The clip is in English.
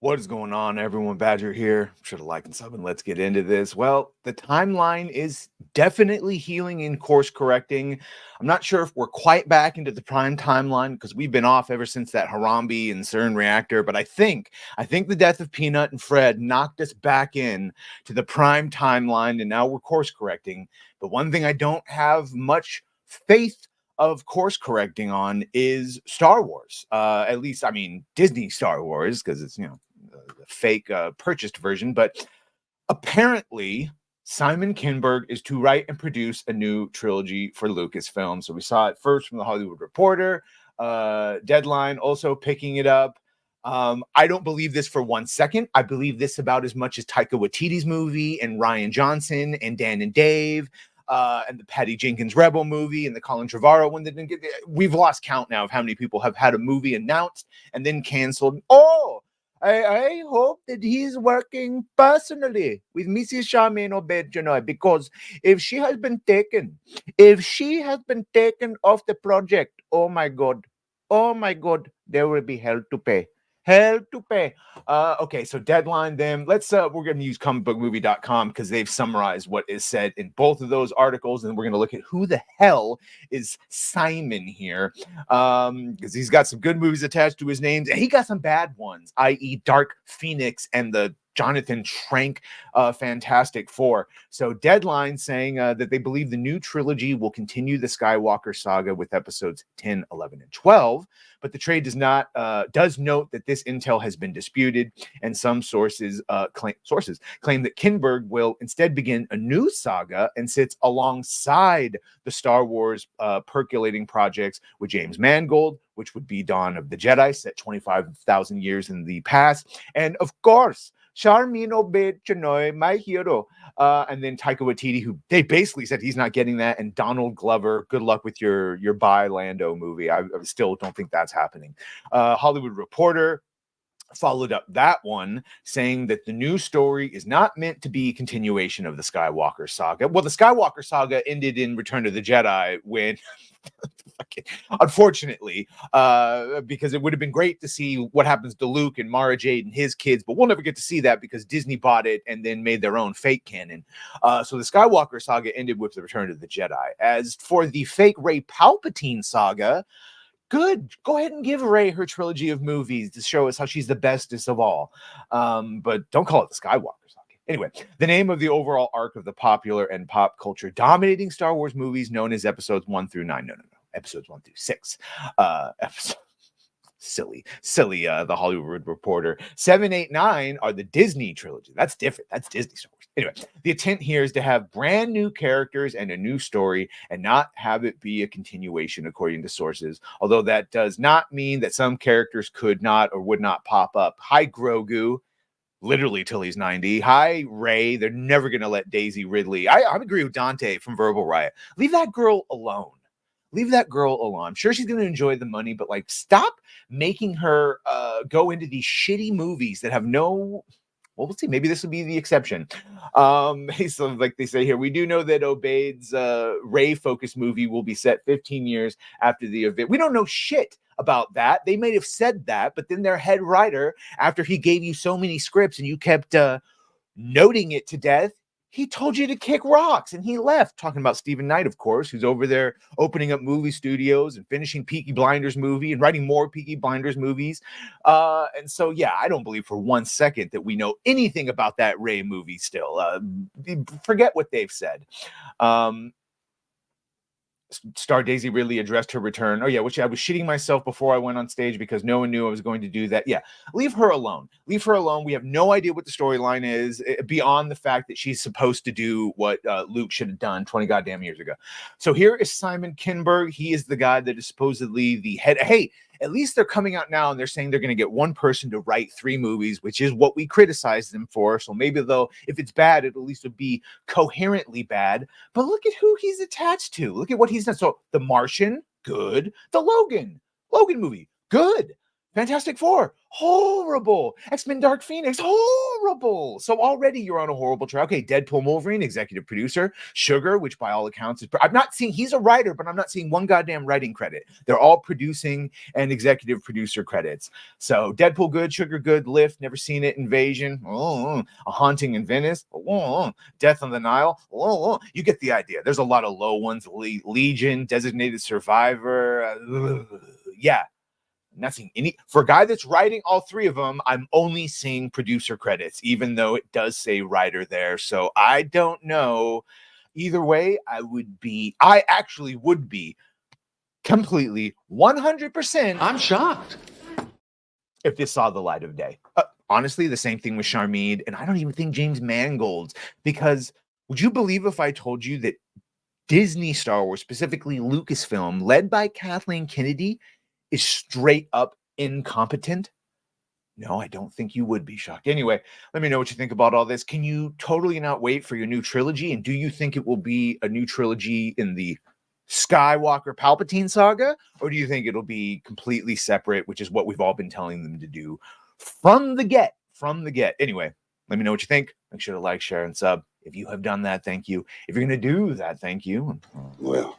What is going on, everyone? Badger here. Should have liked and sub, and let's get into this. Well, the timeline is definitely healing and course correcting. I'm not sure if we're quite back into the prime timeline because we've been off ever since that Harambe and CERN reactor. But I think the death of Peanut and Fred knocked us back in to the prime timeline, and now we're course correcting. But one thing I don't have much faith of course correcting on is Star Wars. At least, I mean, Disney Star Wars, because it's, the fake purchased version. But apparently, Simon Kinberg is to write and produce a new trilogy for Lucasfilm. So we saw it first from the Hollywood Reporter, Deadline also picking it up. I don't believe this for 1 second. I believe this about as much as Taika Waititi's movie and Rian Johnson and Dan and Dave. And the Patty Jenkins Rebel movie and the Colin Trevorrow one that didn't get. We've lost count now of how many people have had a movie announced and then canceled. Oh, I hope that he's working personally with Mrs. Charmaine Obaid-Chinoy, because if she has been taken off the project, oh my God, there will be hell to pay. Okay, so Deadline then. We're going to use comicbookmovie.com because they've summarized what is said in both of those articles, and we're going to look at who the hell is Simon here, because he's got some good movies attached to his names, and he got some bad ones, i.e. Dark Phoenix and the Jonathan Trank Fantastic Four. So Deadline saying that they believe the new trilogy will continue the Skywalker saga with episodes 10, 11, and 12. But the trade does note that this intel has been disputed, and some sources claim that Kinberg will instead begin a new saga and sits alongside the Star Wars percolating projects with James Mangold, which would be Dawn of the Jedi, set 25,000 years in the past, and of course, Charmin Obaid-Chinoy, my hero. And then Taika Waititi, who they basically said he's not getting that. And Donald Glover, good luck with your Buy Lando movie. I still don't think that's happening. Hollywood Reporter followed up that one saying that the new story is not meant to be a continuation of the Skywalker saga. Well, the Skywalker saga ended in Return of the Jedi when unfortunately, because it would have been great to see what happens to Luke and Mara Jade and his kids, but we'll never get to see that because Disney bought it and then made their own fake canon. So the Skywalker saga ended with the Return of the Jedi. As for the fake Rey Palpatine saga, good. Go ahead and give Rey her trilogy of movies to show us how she's the bestest of all. But don't call it the Skywalker saga. Anyway, the name of the overall arc of the popular and pop culture dominating Star Wars movies known as episodes 1 through 9. No. Episodes 1 through 6. Silly. The Hollywood Reporter. 7, 8, 9 are the Disney trilogy. That's different. That's Disney Star Wars. Anyway, the intent here is to have brand new characters and a new story and not have it be a continuation according to sources. Although that does not mean that some characters could not or would not pop up. Hi, Grogu. Literally till he's 90. Hi, Rey. They're never going to let Daisy Ridley. I agree with Dante from Verbal Riot. Leave that girl alone. I'm sure she's going to enjoy the money, but stop making her go into these shitty movies that have no. Well, we'll see. Maybe this will be the exception. So like they say here, we do know that Obaid's Rey-focused movie will be set 15 years after the event. We don't know shit about that. They may have said that, but then their head writer, after he gave you so many scripts and you kept noting it to death, he told you to kick rocks and he left. Talking about Stephen Knight, of course, who's over there opening up movie studios and finishing Peaky Blinders movie and writing more Peaky Blinders movies. And so, yeah, I don't believe for 1 second that we know anything about that Rey movie still. Forget what they've said. Star Daisy Ridley addressed her return. Oh, yeah, which I was shitting myself before I went on stage because no one knew I was going to do that. Yeah, leave her alone. We have no idea what the storyline is beyond the fact that she's supposed to do what Luke should have done 20 goddamn years ago. So here is Simon Kinberg. He is the guy that is supposedly the head. Hey, at least they're coming out now and they're saying they're going to get one person to write 3 movies, which is what we criticize them for. So maybe though, if it's bad, it at least would be coherently bad. But look at who he's attached to. Look at what he's done. So The Martian, good. The Logan movie, good. Fantastic Four, horrible. X-Men Dark Phoenix, horrible. So already you're on a horrible track. Okay, Deadpool Wolverine, executive producer. Sugar, which by all accounts is, I'm not seeing, he's a writer, but I'm not seeing one goddamn writing credit. They're all producing and executive producer credits. So Deadpool good, Sugar good, Lift, never seen it, Invasion, A Haunting in Venice, Death on the Nile, you get the idea. There's a lot of low ones, Legion, Designated Survivor, yeah. Not seeing any for a guy that's writing all three of them. I'm only seeing producer credits, even though it does say writer there. So I don't know. Either way, I actually would be completely 100%. I'm shocked If this saw the light of day. Honestly, the same thing with Charmide, and I don't even think James Mangold's, because would you believe if I told you that Disney Star Wars, specifically Lucasfilm, led by Kathleen Kennedy, is straight up incompetent? No, I don't think you would be shocked. Anyway, let me know what you think about all this. Can you totally not wait for your new trilogy? And do you think it will be a new trilogy in the Skywalker Palpatine saga? Or do you think it'll be completely separate, which is what we've all been telling them to do from the get? Anyway, let me know what you think. Make sure to like, share, and sub. If you have done that, thank you. If you're going to do that, thank you. Well,